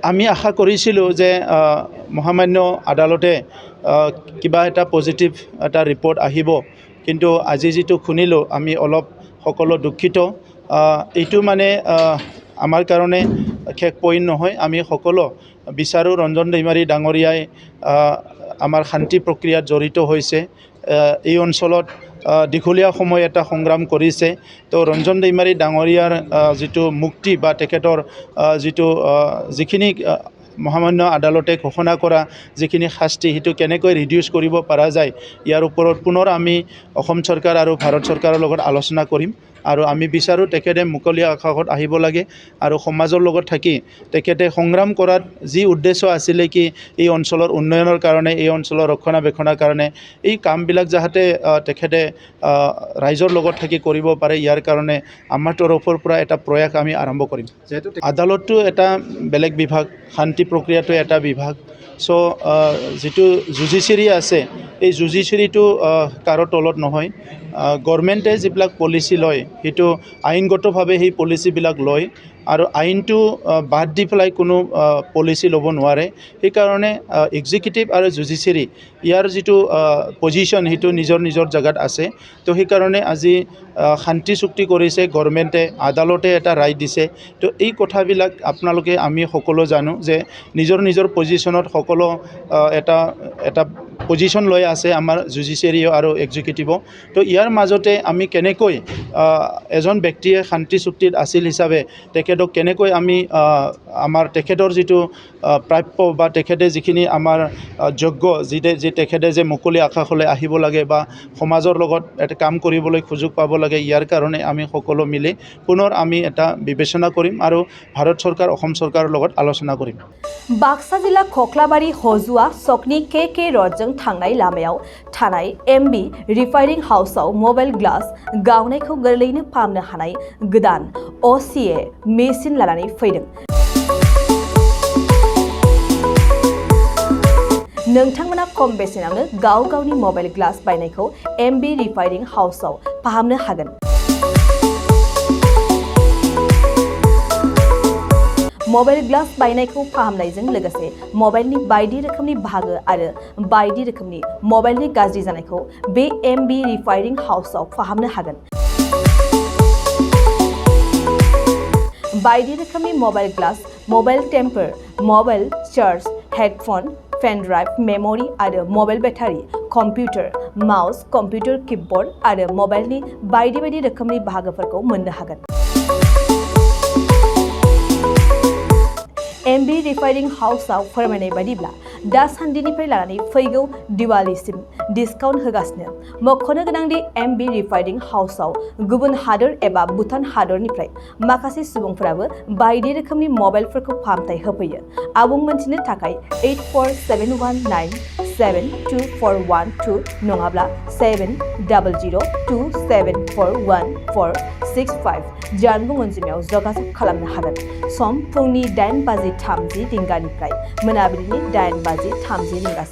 আমি আশা কৰিছিলোঁ যে মহামান্য আদালতে কিবা এটা পজিটিভ এটা ৰিপৰ্ট আহিব, কিন্তু আজি যিটো শুনিলোঁ আমি অলপ সকলো দুখিত। এইটো মানে আমাৰ কাৰণে শেষ পইণ্ট নহয়। আমি সকলো বিচাৰোঁ ৰঞ্জন দৈমাৰী ডাঙৰীয়াই আমাৰ শান্তি প্ৰক্ৰিয়াত জড়িত হৈছে। এই অঞ্চলত দীঘলীয়া সময় এটা সংগ্ৰাম কৰিছে। তো ৰঞ্জন দৈমাৰী ডাঙৰীয়াৰ যিটো মুক্তি বা তেখেতৰ যিখিনি মহামান্য আদালতে ঘোষণা কৰা যিখিনি শাস্তি সেইটো কেনেকৈ ৰিডিউচ কৰিব পৰা যায়, ইয়াৰ ওপৰত পুনৰ আমি অসম চৰকাৰ আৰু ভাৰত চৰকাৰৰ লগত আলোচনা কৰিম। আৰু আমি বিচাৰোঁ তেখেতে মুকলি আকাশত আহিব লাগে আৰু সমাজৰ লগত থাকি তেখেতে সংগ্ৰাম কৰাত যি উদ্দেশ্য আছিলে কি এই অঞ্চলৰ উন্নয়নৰ কাৰণে, এই অঞ্চলৰ ৰক্ষণাবেক্ষণৰ কাৰণে এই কামবিলাক যাতে তেখেতে ৰাইজৰ লগত থাকি কৰিব পাৰে, ইয়াৰ কাৰণে আমাৰ তৰফৰ পৰা এটা প্ৰয়াস আমি আৰম্ভ কৰিম। যিহেতু আদালতটো এটা বেলেগ বিভাগ, শান্তি প্ৰক্ৰিয়াটো এটা বিভাগ। চ' যিটো জুডিচিয়াৰী আছে এই জুডিচিয়াৰীটো কাৰো তলত নহয়। গভৰ্ণমেণ্টে যিবিলাক পলিচি লয় সেইটো আইনগতভাৱে সেই পলিচিবিলাক লয় আৰু আইনটো বাদ দি পেলাই কোনো পলিচি ল'ব নোৱাৰে। সেইকাৰণে এক্সিকিউটিভ আৰু জুডিচিয়াৰী ইয়াৰ যিটো পজিশ্যন সেইটো নিজৰ নিজৰ জেগাত আছে। তো সেইকাৰণে আজি শান্তি চুক্তি কৰিছে গভৰ্ণমেণ্টে, আদালতে এটা ৰায় দিছে। তো এই কথাবিলাক আপোনালোকে আমি সকলো জানো যে নিজৰ নিজৰ পজিশ্যনত সকলো এটা পজিশ্যন লৈ আছে আমাৰ জুডিচিয়াৰী আৰু এক্সিকিউটিভো। তো ইয়াৰ মাজতে আমি কেনেকৈ এজন ব্যক্তিয়ে শান্তি চুক্তিত আছিল হিচাপে তেখেতক কেনেকৈ আমি আমাৰ তেখেতৰ যিটো প্ৰাপ্য বা তেখেতে যিখিনি আমাৰ যোগ্য যি তেখেতে যে মুকলি আকাশলৈ আহিব লাগে বা সমাজৰ লগত এটা কাম কৰিবলৈ সুযোগ পাব লাগে, ইয়াৰ কাৰণে আমি সকলো মিলি পুনৰ আমি এটা বিবেচনা কৰিম আৰু ভাৰত চৰকাৰ অসম চৰকাৰৰ লগত আলোচনা কৰিম। बाक्सा जिल्ला खख्लाबारि हजुआ सकनि के रडजों थांनाय लामायाव थानाय MB रिफाइनिं हाउसआव मबाइल ग्लास गावनायखौ गोरलैयैनो फाहामनो हानाय गोदान OCA मेसिन लानानै फैदों। नोंथांमोना खम बेसेनावनो गावनि मबाइल ग्लास बायनायखौ MB रिफाइनिं हाउसआव फाहामनो हागोन। मबाइल ग्लास बायनायखौ फाहामनायजों लोगोसे मबाइलनि बायदि रोखोमनि बाहागो आरो बायदि रोखोमनि मबाइलनि गाज्रि जानायखौ बे MB रिफाइनिं हाउसआव फाहामनो हागोन। बायदि रोखोमनि mobile glass, mobile temper, mobile charge, headphone, pen drive, memory आरो mobile battery, computer, mouse, computer keyboard आरो मबाइलनि बायदि रोखोमनि बाहागोफोरखौ मोननो हागोन। MB रिफाइनिं हाउसआव फोरमायनाय बायदिब्ला दासान्दिनिफ्राय लानानै फैगौ दिवालीसिम डिसकाउन्ट होगासिनो। मख'नो गोनांदि MB रिफाइनिं हाउसआव गुबुन हादोर एबा भुटान हादरनिफ्राय माखासे सुबुंफोराबो बायदि रोखोमनि मबाइलफोरखौ फाहामथाय होफैयो। आबुं मोनथिनो थाखाय 8471972412 नङाब्ला 7002741465 जानबुं अनजिमायाव जगाजग खालामनो हागोन। सम फुंनि 8:30 रिंगानिफ्राय मोनाबिलिनि 8:30 रिंगासिम।